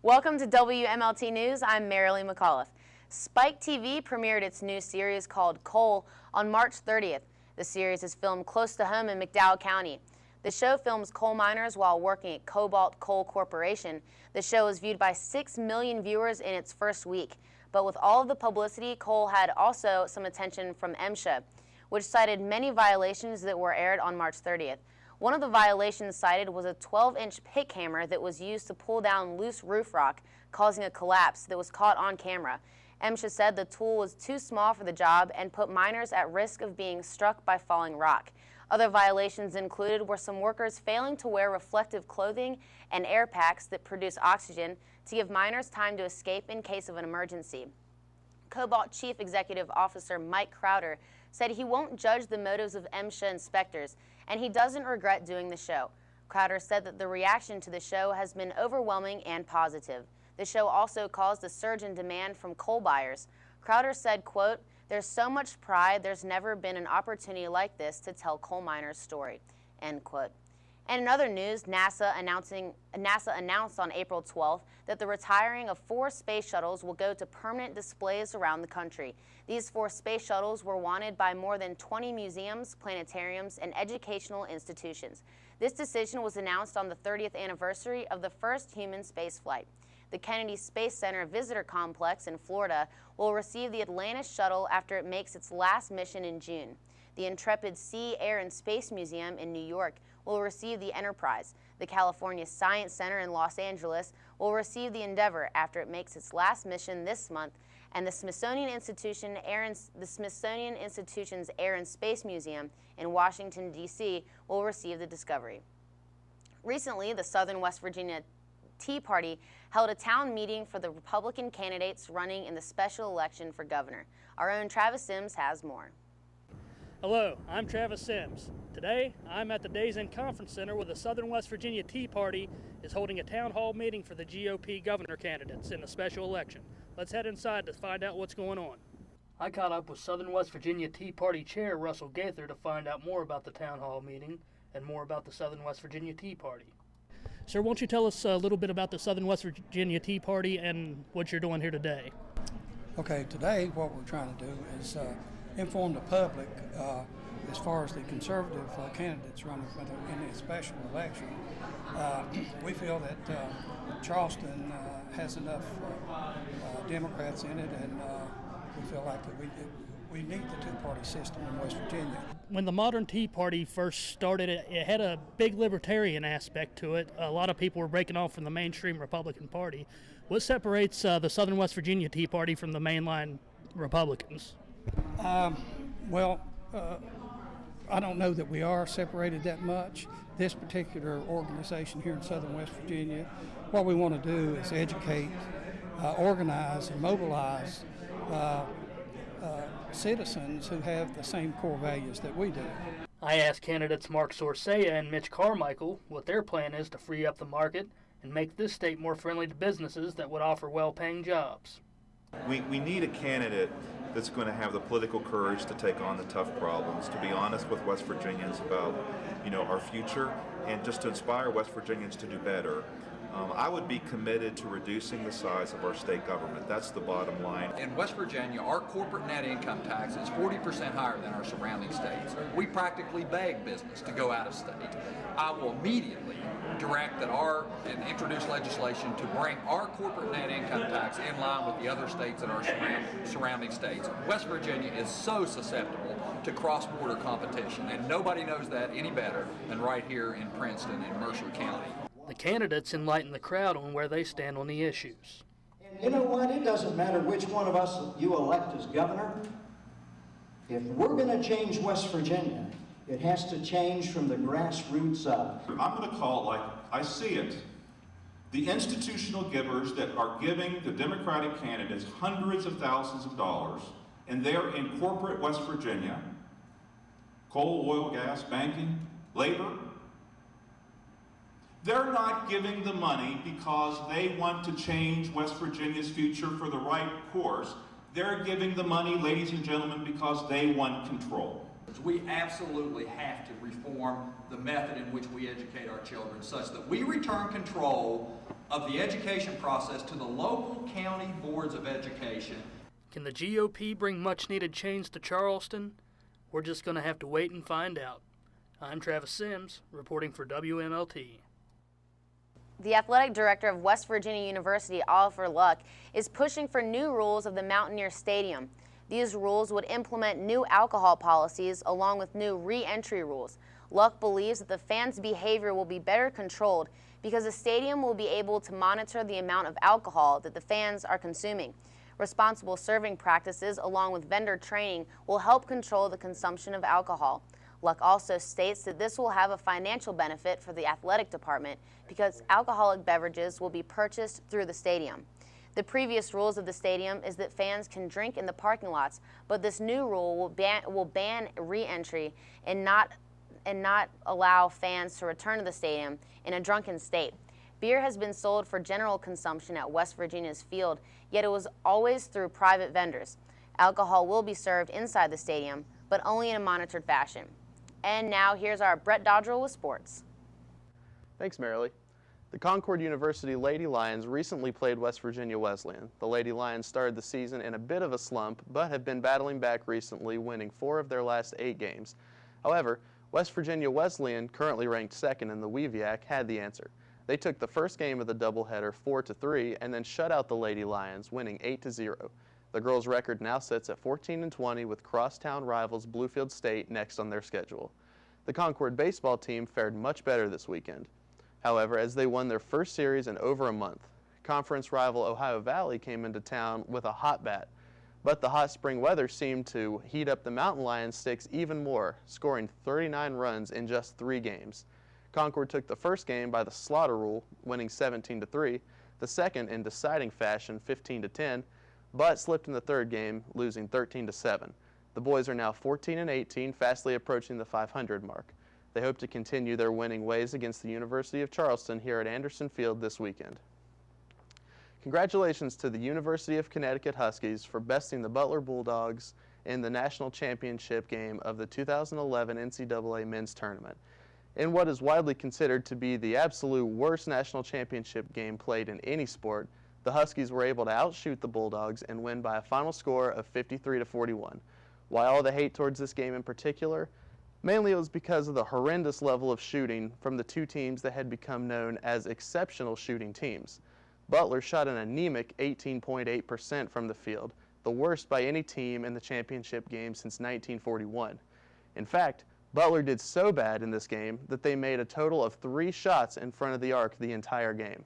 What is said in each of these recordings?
Welcome to WMLT News. I'm Marilee McAuliffe. Spike TV premiered its new series called Coal on March 30th. The series is filmed close to home in McDowell County. The show films coal miners while working at Cobalt Coal Corporation. The show was viewed by 6 million viewers in its first week. But with all of the publicity, Coal had also some attention from MSHA, which cited many violations that were aired on March 30th. One of the violations cited was a 12-inch pick hammer that was used to pull down loose roof rock, causing a collapse that was caught on camera. MSHA said the tool was too small for the job and put miners at risk of being struck by falling rock. Other violations included were some workers failing to wear reflective clothing and air packs that produce oxygen to give miners time to escape in case of an emergency. Cobalt Chief Executive Officer Mike Crowder said he won't judge the motives of MSHA inspectors, and he doesn't regret doing the show. Crowder said that the reaction to the show has been overwhelming and positive. The show also caused a surge in demand from coal buyers. Crowder said, quote, "There's so much pride, there's never been an opportunity like this to tell coal miners' story," end quote. And in other news, NASA announced on April 12th that the retiring of 4 space shuttles will go to permanent displays around the country. These 4 space shuttles were wanted by more than 20 museums, planetariums, and educational institutions. This decision was announced on the 30th anniversary of the first human spaceflight. The Kennedy Space Center Visitor Complex in Florida will receive the Atlantis shuttle after it makes its last mission in June. The Intrepid Sea, Air, and Space Museum in New York will receive the Enterprise. The California Science Center in Los Angeles will receive the Endeavour after it makes its last mission this month, and the Smithsonian Institution's Air and Space Museum in Washington, D.C. will receive the Discovery. Recently, the Southern West Virginia Tea Party held a town meeting for the Republican candidates running in the special election for governor. Our own Travis Sims has more. Hello, I'm Travis Sims. Today, I'm at the Days Inn Conference Center where the Southern West Virginia Tea Party is holding a town hall meeting for the GOP governor candidates in the special election. Let's head inside to find out what's going on. I caught up with Southern West Virginia Tea Party Chair Russell Gaither to find out more about the town hall meeting and more about the Southern West Virginia Tea Party. Sir, won't you tell us a little bit about the Southern West Virginia Tea Party and what you're doing here today? Okay, today what we're trying to do is inform the public as far as the conservative candidates running in the special election. We feel that Charleston has enough Democrats in it, and we feel like that we need the two-party system in West Virginia. When the modern Tea Party first started, it had a big libertarian aspect to it. A lot of people were breaking off from the mainstream Republican Party. What separates the Southern West Virginia Tea Party from the mainline Republicans? I don't know that we are separated that much. This particular organization here in Southern West Virginia, what we want to do is educate, organize, and mobilize citizens who have the same core values that we do. I asked candidates Mark Sorcea and Mitch Carmichael what their plan is to free up the market and make this state more friendly to businesses that would offer well-paying jobs. We need a candidate that's going to have the political courage to take on the tough problems, to be honest with West Virginians about, our future, and just to inspire West Virginians to do better. I would be committed to reducing the size of our state government. That's the bottom line. In West Virginia, our corporate net income tax is 40% higher than our surrounding states. We practically beg business to go out of state. I will immediately direct that and introduce legislation to bring our corporate net income tax in line with the other states that are surrounding states. West Virginia is so susceptible to cross-border competition, and nobody knows that any better than right here in Princeton and Mercer County. The candidates enlighten the crowd on where they stand on the issues. You know what? It doesn't matter which one of us you elect as governor. If we're going to change West Virginia, it has to change from the grassroots up. I'm going to call it like I see it. The institutional givers that are giving the Democratic candidates hundreds of thousands of dollars, and they're in corporate West Virginia, coal, oil, gas, banking, labor. They're not giving the money because they want to change West Virginia's future for the right course. They're giving the money, ladies and gentlemen, because they want control. We absolutely have to reform the method in which we educate our children such that we return control of the education process to the local county boards of education. Can the GOP bring much-needed change to Charleston? We're just going to have to wait and find out. I'm Travis Sims, reporting for WMLT. The athletic director of West Virginia University, Oliver Luck, is pushing for new rules of the Mountaineer Stadium. These rules would implement new alcohol policies along with new re-entry rules. Luck believes that the fans' behavior will be better controlled because the stadium will be able to monitor the amount of alcohol that the fans are consuming. Responsible serving practices along with vendor training will help control the consumption of alcohol. Luck also states that this will have a financial benefit for the athletic department because alcoholic beverages will be purchased through the stadium. The previous rules of the stadium is that fans can drink in the parking lots, but this new rule will ban re-entry and not allow fans to return to the stadium in a drunken state. Beer has been sold for general consumption at West Virginia's field, yet it was always through private vendors. Alcohol will be served inside the stadium, but only in a monitored fashion. And now here's our Brett Dodrell with sports. Thanks, Marilee. The Concord University Lady Lions recently played West Virginia Wesleyan. The Lady Lions started the season in a bit of a slump, but have been battling back recently, winning 4 of their last 8 games. However, West Virginia Wesleyan, currently ranked second in the WEVIAC, had the answer. They took the first game of the doubleheader 4-3 and then shut out the Lady Lions, winning 8-0. The girls' record now sits at 14-20 with crosstown rivals Bluefield State next on their schedule. The Concord baseball team fared much better this weekend. However, as they won their first series in over a month, conference rival Ohio Valley came into town with a hot bat. But the hot spring weather seemed to heat up the Mountain Lions sticks even more, scoring 39 runs in just 3 games. Concord took the first game by the slaughter rule, winning 17-3, the second in deciding fashion, 15-10, but slipped in the third game, losing 13-7. The boys are now 14-18, fastly approaching the 500 mark. They hope to continue their winning ways against the University of Charleston here at Anderson Field this weekend. Congratulations to the University of Connecticut Huskies for besting the Butler Bulldogs in the national championship game of the 2011 NCAA men's tournament. In what is widely considered to be the absolute worst national championship game played in any sport, the Huskies were able to outshoot the Bulldogs and win by a final score of 53-41. Why all the hate towards this game in particular? Mainly it was because of the horrendous level of shooting from the 2 teams that had become known as exceptional shooting teams. Butler shot an anemic 18.8% from the field, the worst by any team in the championship game since 1941. In fact, Butler did so bad in this game that they made a total of 3 shots in front of the arc the entire game.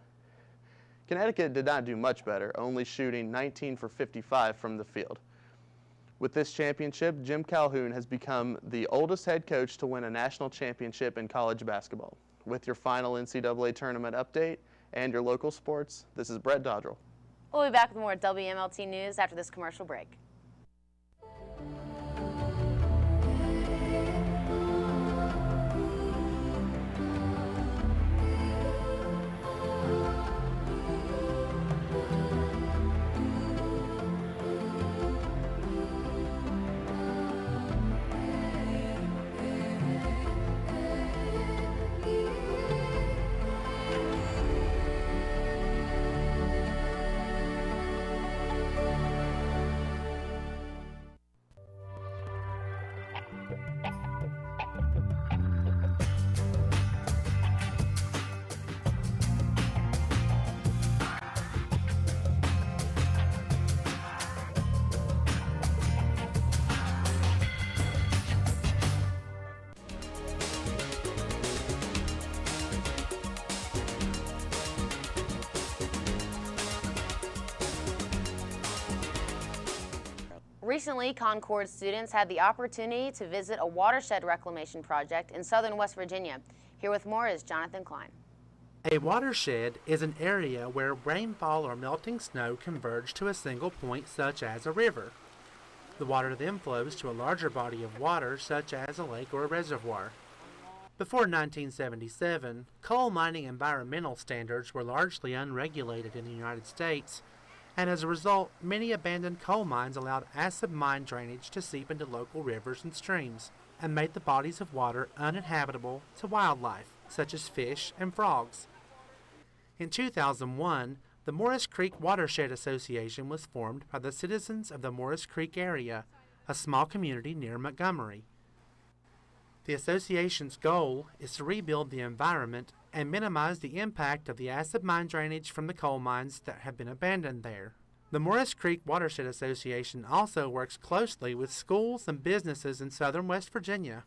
Connecticut did not do much better, only shooting 19 for 55 from the field. With this championship, Jim Calhoun has become the oldest head coach to win a national championship in college basketball. With your final NCAA tournament update and your local sports, this is Brett Dodrell. We'll be back with more WMLT News after this commercial break. Recently, Concord students had the opportunity to visit a watershed reclamation project in southern West Virginia. Here with more is Jonathan Klein. A watershed is an area where rainfall or melting snow converge to a single point, such as a river. The water then flows to a larger body of water, such as a lake or a reservoir. Before 1977, coal mining environmental standards were largely unregulated in the United States, and as a result, many abandoned coal mines allowed acid mine drainage to seep into local rivers and streams, and made the bodies of water uninhabitable to wildlife, such as fish and frogs. In 2001, the Morris Creek Watershed Association was formed by the citizens of the Morris Creek area, a small community near Montgomery. The association's goal is to rebuild the environment and minimize the impact of the acid mine drainage from the coal mines that have been abandoned there. The Morris Creek Watershed Association also works closely with schools and businesses in southern West Virginia.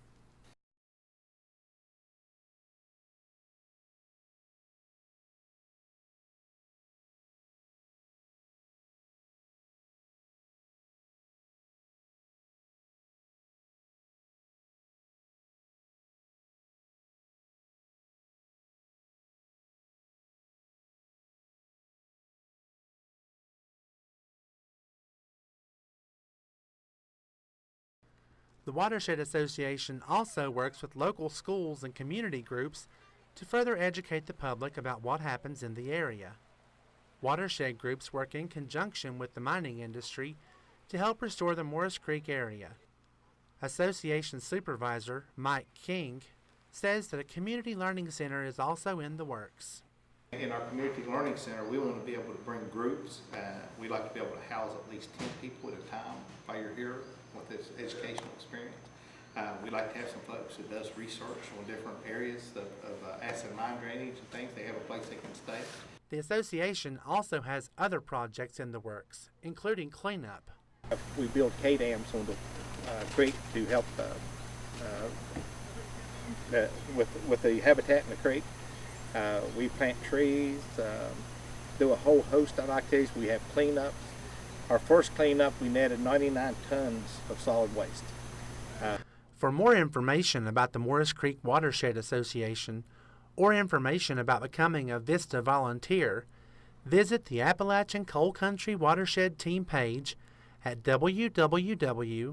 The Watershed Association also works with local schools and community groups to further educate the public about what happens in the area. Watershed groups work in conjunction with the mining industry to help restore the Morris Creek area. Association Supervisor Mike King says that a community learning center is also in the works. In our community learning center, we want to be able to bring groups. We like to be able to house at least 10 people at a time while you're here with this educational experience. We like to have some folks who does research on different areas of acid mine drainage and things. They have a place they can stay. The association also has other projects in the works, including cleanup. We build K-dams on the creek to help with the habitat in the creek. We plant trees, do a whole host of activities. We have cleanups. Our first cleanup, we netted 99 tons of solid waste. For more information about the Morris Creek Watershed Association or information about becoming a VISTA volunteer, visit the Appalachian Coal Country Watershed Team page at www.accwt.org.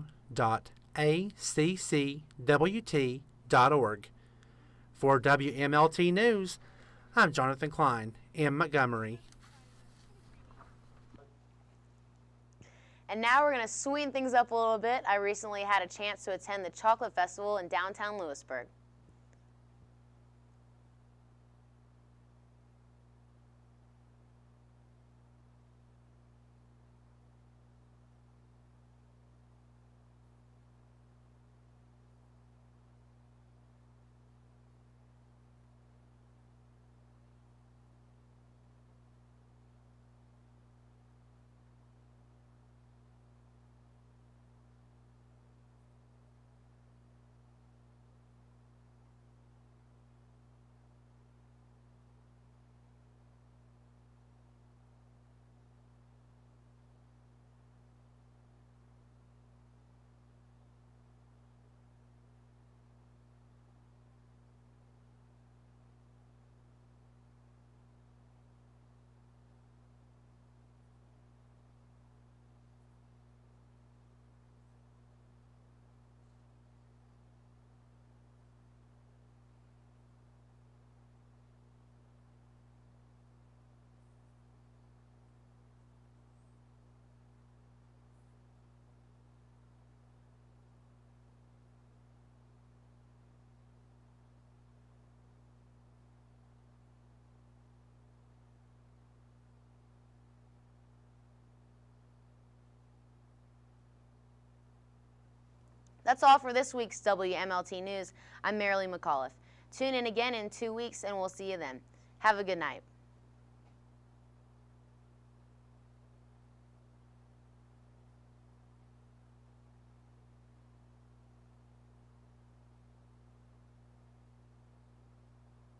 For WMLT News, I'm Jonathan Klein in Montgomery. And now we're going to swing things up a little bit. I recently had a chance to attend the Chocolate Festival in downtown Lewisburg. That's all for this week's WMLT News. I'm Marilee McAuliffe. Tune in again in 2 weeks and we'll see you then. Have a good night.